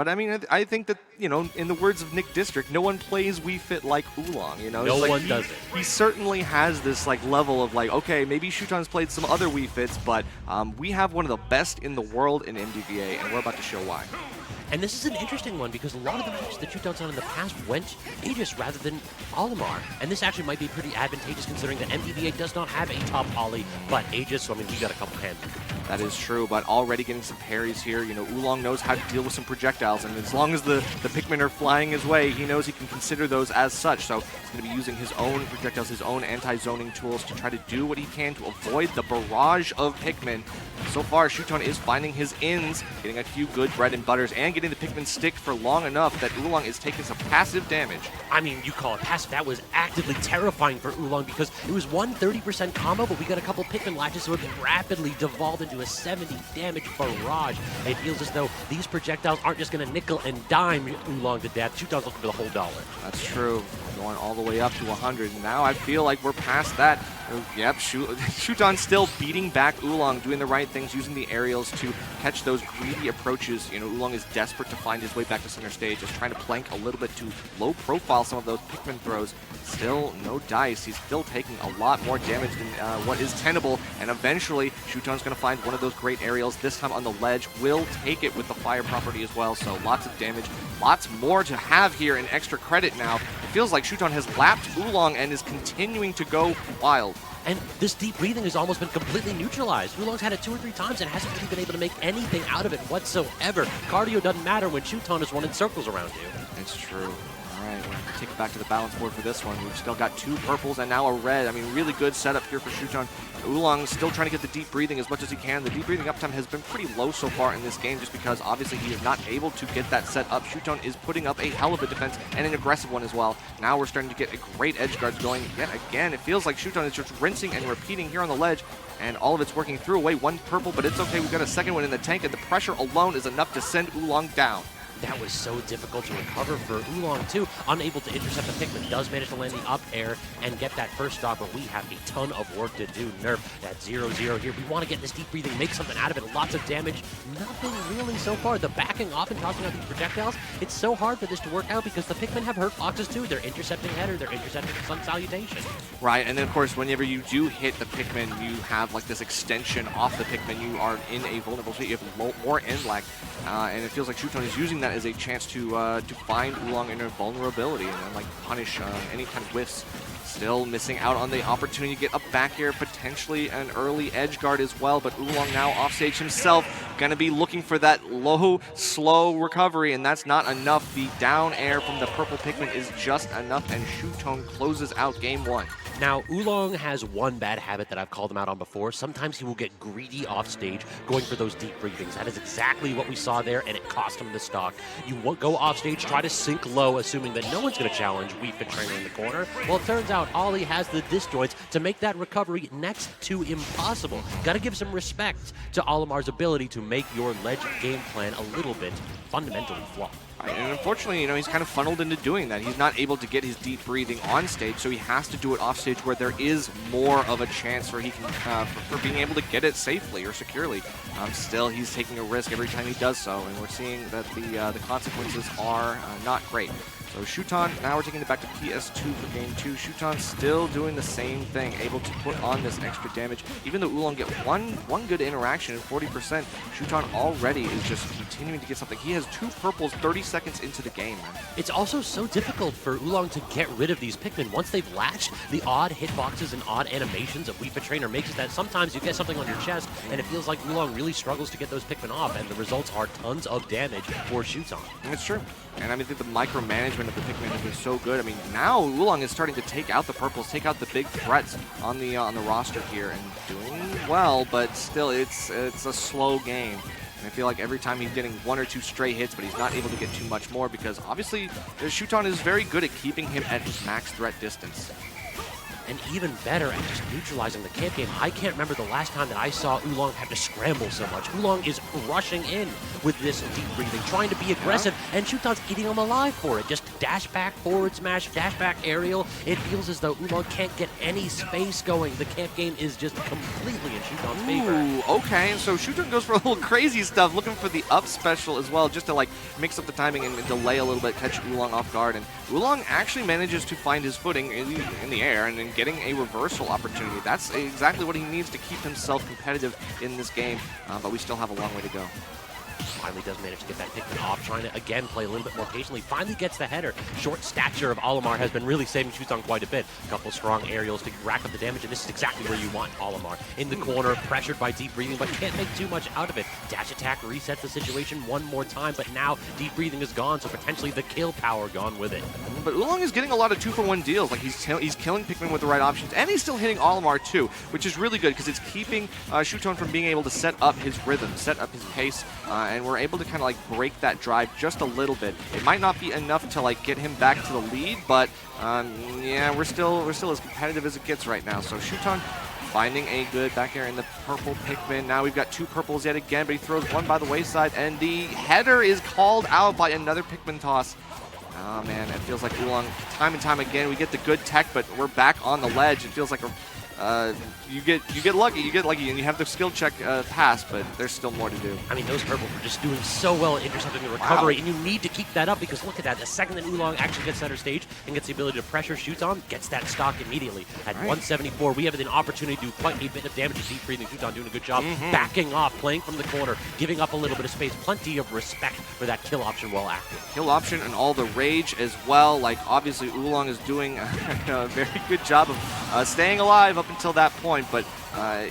But I mean, I think that, in the words of Nick District, no one plays Wii Fit like Oolong. No one does it. He certainly has this level of okay, maybe Shuton's played some other Wii Fits, but we have one of the best in the world in MDVA, and we're about to show why. And this is an interesting one because a lot of the matches that Shuton's on in the past went Aegis rather than Olimar. And this actually might be pretty advantageous considering that MDVA does not have a top Ollie, but Aegis, so I mean, we got a couple hands. That is true, but already getting some parries here. Oolong knows how to deal with some projectiles, and as long as the Pikmin are flying his way, he knows he can consider those as such. So he's going to be using his own projectiles, his own anti-zoning tools to try to do what he can to avoid the barrage of Pikmin. So far, Shuton is finding his ins, getting a few good bread and butters, and getting the Pikmin stick for long enough that Oolong is taking some passive damage. I mean, you call it passive. That was actively terrifying for Oolong because it was 130% combo, but we got a couple Pikmin latches, so it rapidly devolved into a 70 damage barrage. It feels as though these projectiles aren't just going to nickel and dime Oolong to death. Shuton's looking for the whole dollar. That's true. Going all the way up to 100. Now I feel like we're past that. Yep, Shuton still beating back Oolong, doing the right things, using the aerials to catch those greedy approaches. Oolong is desperate to find his way back to center stage, just trying to plank a little bit to low profile some of those Pikmin throws. Still no dice. He's still taking a lot more damage than what is tenable, and eventually Shuton's going to find one of those great aerials, this time on the ledge, will take it with the fire property as well, so lots of damage, lots more to have here in extra credit now. It feels like Shuton has lapped Oolong and is continuing to go wild. And this deep breathing has almost been completely neutralized. Oolong's had it 2 or 3 times and hasn't really been able to make anything out of it whatsoever. Cardio doesn't matter when Shuton is running circles around you. It's true. All right, we're going to take it back to the balance board for this one. We've still got 2 purples and now a red. I mean, really good setup here for Shuton. Oolong still trying to get the deep breathing as much as he can. The deep breathing uptime has been pretty low so far in this game just because obviously he is not able to get that set up. Shuton is putting up a hell of a defense and an aggressive one as well. Now we're starting to get a great edge guards going yet again. It feels like Shuton is just rinsing and repeating here on the ledge, and all of it's working through. Away 1 purple, but it's okay. We've got a second one in the tank, and the pressure alone is enough to send Oolong down. That was so difficult to recover for Oolong, too. Unable to intercept the Pikmin, does manage to land the up air and get that first stock, but we have a ton of work to do. Nerf that 0-0 here. We want to get this deep breathing, make something out of it. Lots of damage. Nothing really so far. The backing off and tossing out these projectiles, it's so hard for this to work out because the Pikmin have hurt boxes, too. They're intercepting header, they're intercepting Sun Salutation. Right, and then, of course, whenever you do hit the Pikmin, you have, this extension off the Pikmin. You are in a vulnerable state. You have more end lag, and it feels like Shuton is using that as a chance to find Oolong in a vulnerability and then punish any kind of whiffs. Still missing out on the opportunity to get up back here, potentially an early edge guard as well, but Oolong now offstage himself, gonna be looking for that low, slow recovery, and that's not enough. The down air from the purple Pikmin is just enough, and Shuton closes out game 1. Now, Oolong has one bad habit that I've called him out on before. Sometimes he will get greedy off stage, going for those deep breathings. That is exactly what we saw there, and it cost him the stock. You go off stage, try to sink low, assuming that no one's going to challenge Wii Fit Trainer in the corner. Well, it turns out Ollie has the disjoints to make that recovery next to impossible. Got to give some respect to Olimar's ability to make your ledge game plan a little bit fundamentally flawed. Right, and unfortunately, he's kind of funneled into doing that. He's not able to get his deep breathing on stage, so he has to do it off stage where there is more of a chance where he can for being able to get it safely or securely. Still, he's taking a risk every time he does so, and we're seeing that the consequences are not great. So Shuton, now we're taking it back to PS2 for game 2. Shuton still doing the same thing, able to put on this extra damage. Even though Oolong get one good interaction at 40%, Shuton already is just continuing to get something. He has 2 purples 30 seconds into the game, man. It's also so difficult for Oolong to get rid of these Pikmin. Once they've latched, the odd hitboxes and odd animations of Wii Fit Trainer makes it that sometimes you get something on your chest, and it feels like Oolong really struggles to get those Pikmin off, and the results are tons of damage for Shuton. It's true. And I think the micromanagement of the Pikmin has been so good. I mean, now Oolong is starting to take out the purples, take out the big threats on the roster here, and doing well, but still, it's a slow game. And I feel like every time he's getting 1 or 2 stray hits, but he's not able to get too much more because obviously Shuton is very good at keeping him at his max threat distance. and even better at just neutralizing the camp game. I can't remember the last time that I saw Oolong have to scramble so much. Oolong is rushing in with this deep breathing, trying to be aggressive, and Shuton's eating him alive for it. Just dash back, forward smash, dash back aerial. It feels as though Oolong can't get any space going. The camp game is just completely in Shuton's favor. Ooh, okay, so Shuton goes for a little crazy stuff, looking for the up special as well, just to like mix up the timing and delay a little bit, catch Oolong off guard. And Oolong actually manages to find his footing in the air and then getting a reversal opportunity. That's exactly what he needs to keep himself competitive in this game, but we still have a long way to go. Finally does manage to get that Pikmin off, trying to again play a little bit more patiently. Finally gets the header. Short stature of Olimar has been really saving Shuton quite a bit. A couple strong aerials to rack up the damage, and this is exactly where you want Olimar. In the corner, pressured by deep breathing, but can't make too much out of it. Dash attack resets the situation one more time, but now deep breathing is gone, so potentially the kill power gone with it. But Oolong is getting a lot of 2-for-1 deals. Like he's killing Pikmin with the right options, and he's still hitting Olimar too, which is really good because it's keeping Shuton from being able to set up his rhythm, set up his pace, and we're able to kind of like break that drive just a little bit. It might not be enough to like get him back to the lead, but yeah, we're still as competitive as it gets right now. So Shuton finding a good back air in the purple Pikmin. Now we've got two purples yet again, but he throws one by the wayside, and the header is called out by another Pikmin toss. Oh man, it feels like Oolong, time and time again, we get the good tech, but we're back on the ledge. It feels like you get lucky, and you have the skill check pass, but there's still more to do. I mean, those purples are just doing so well at intercepting the recovery, and you need to keep that up because look at that. The second that Oolong actually gets center stage and gets the ability to pressure Shuton, gets that stock immediately. At 174, we have an opportunity to do quite a bit of damage to deep breathing. Shuton doing a good job backing off, playing from the corner, giving up a little bit of space. Plenty of respect for that kill option while active. Kill option and all the rage as well. Like, obviously, Oolong is doing a very good job of staying alive up until that point, but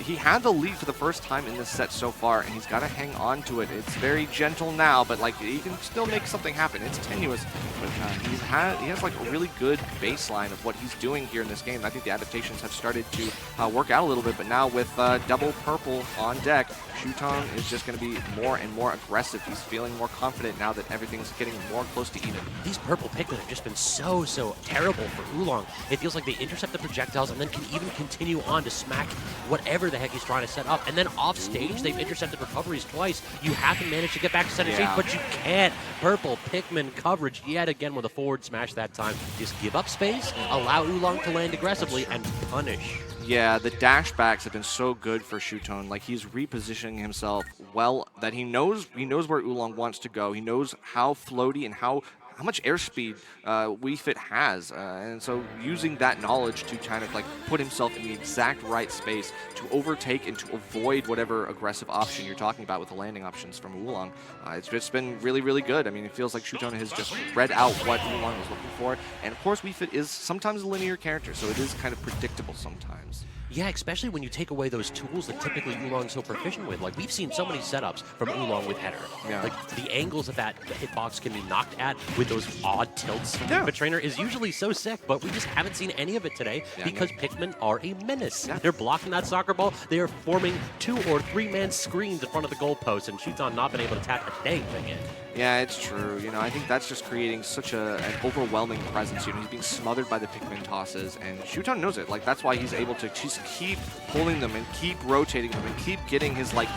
he had the lead for the first time in this set so far, and he's got to hang on to it. It's very gentle now, but like he can still make something happen. It's tenuous, but he has like a really good baseline of what he's doing here in this game. I think the adaptations have started to work out a little bit, but now with double purple on deck, Shuton is just going to be more and more aggressive. He's feeling more confident now that everything's getting more close to even. These purple Pikmin have just been so terrible for Oolong. It feels like they intercept the projectiles and then can even continue on to smack whatever the heck he's trying to set up. And then off stage, they've intercepted recoveries twice. You have to manage to get back to center stage, but you can't. Purple Pikmin coverage yet again with a forward smash that time. Just give up space, allow Oolong to land aggressively, and punish. Yeah, the dash backs have been so good for Shuton. Like, he's repositioning himself well, that he knows where Oolong wants to go. He knows how floaty and how much airspeed Wii Fit has, and so using that knowledge to kind of like put himself in the exact right space to overtake and to avoid whatever aggressive option you're talking about with the landing options from Oolong. It's just been really, really good. I mean, it feels like Shuton has just read out what Oolong was looking for, and of course Wii Fit is sometimes a linear character, so it is kind of predictable sometimes. Yeah, especially when you take away those tools that typically Oolong's so proficient with. Like, we've seen so many setups from Oolong with header. Yeah. Like, the angles that hitbox can be knocked at with those odd tilts from the trainer is usually so sick, but we just haven't seen any of it today because Pikmin are a menace. Yeah. They're blocking that soccer ball. They are forming 2- or 3-man screens in front of the goalpost, and Shuton not been able to tap a dang thing in. Yeah, it's true. You know, I think that's just creating such an overwhelming presence. You know, he's being smothered by the Pikmin tosses, and Shuton knows it. Like, that's why he's able to just keep pulling them and keep rotating them and keep getting his right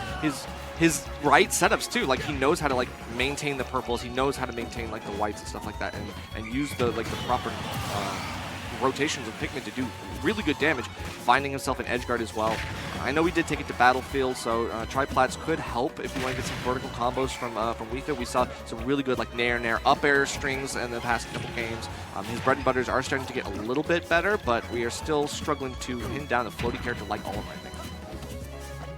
setups too. Like, he knows how to like maintain the purples. He knows how to maintain like the whites and stuff like that, and use the proper rotations of Pikmin to do really good damage, finding himself an edge guard as well. I know we did take it to Battlefield, so triplats could help if you want to get some vertical combos from Wii Fit. We saw some really good like nair up air strings in the past couple games. His bread and butters are starting to get a little bit better, but we are still struggling to pin down a floaty character like Olimar, I think.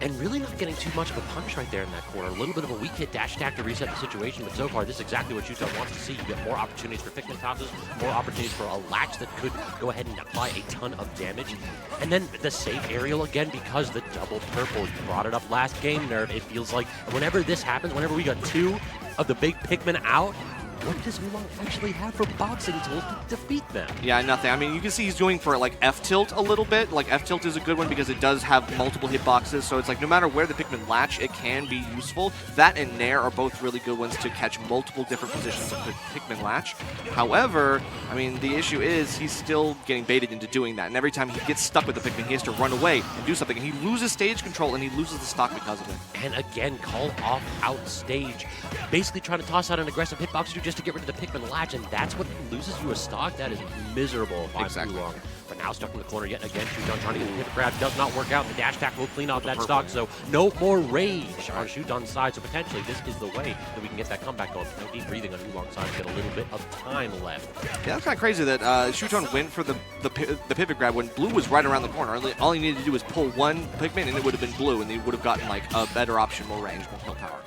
And really not getting too much of a punish right there in that corner. A little bit of a weak hit dash attack to reset the situation, but so far this is exactly what Shuton wants to see. You get more opportunities for Pikmin tosses, more opportunities for a latch that could go ahead and apply a ton of damage. And then the safe aerial again because the double purple. You brought it up last game, Nerve. It feels like whenever this happens, whenever we got 2 of the big Pikmin out, what does Oolong actually have for boxing tools to defeat them? Yeah, nothing. I mean, you can see he's doing for like F-tilt a little bit. Like F-tilt is a good one because it does have multiple hitboxes, so it's like no matter where the Pikmin latch, it can be useful. That and Nair are both really good ones to catch multiple different positions of the Pikmin latch. However, I mean, the issue is he's still getting baited into doing that, and every time he gets stuck with the Pikmin, he has to run away and do something, and he loses stage control, and he loses the stock because of it. And again, call off out stage. Basically trying to toss out an aggressive hitbox just to get rid of the Pikmin latch, and that's what loses you a stock. That is miserable by Oolong. But now stuck in the corner yet again. Shuton trying to get the pivot grab. Does not work out. The dash attack will clean out that stock, so no more rage on Shuton's side. So potentially this is the way that we can get that comeback going. No deep breathing on Oolong's side. Get a little bit of time left. Yeah, that's kind of crazy that Shuton went for the pivot grab when Blue was right around the corner. All he needed to do was pull one Pikmin and it would have been Blue, and he would have gotten like a better option, more range, more kill power.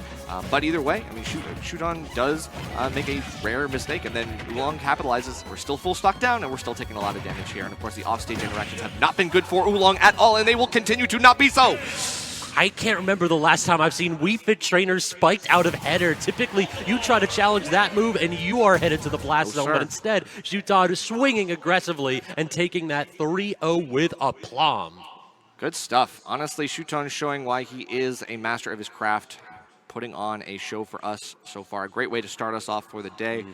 But either way, I mean, Shuton does make a rare mistake, and then Oolong capitalizes. We're still full stock down, and we're still taking a lot of damage here. And of course, the offstage interactions have not been good for Oolong at all, and they will continue to not be so. I can't remember the last time I've seen Wii Fit trainers spiked out of header. Typically, you try to challenge that move, and you are headed to the blast zone. Sir. But instead, Shuton swinging aggressively and taking that 3-0 with aplomb. Good stuff. Honestly, Shuton showing why he is a master of his craft, putting on a show for us so far. A great way to start us off for the day.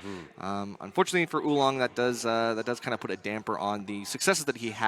Unfortunately for Oolong, that does kind of put a damper on the successes that he had.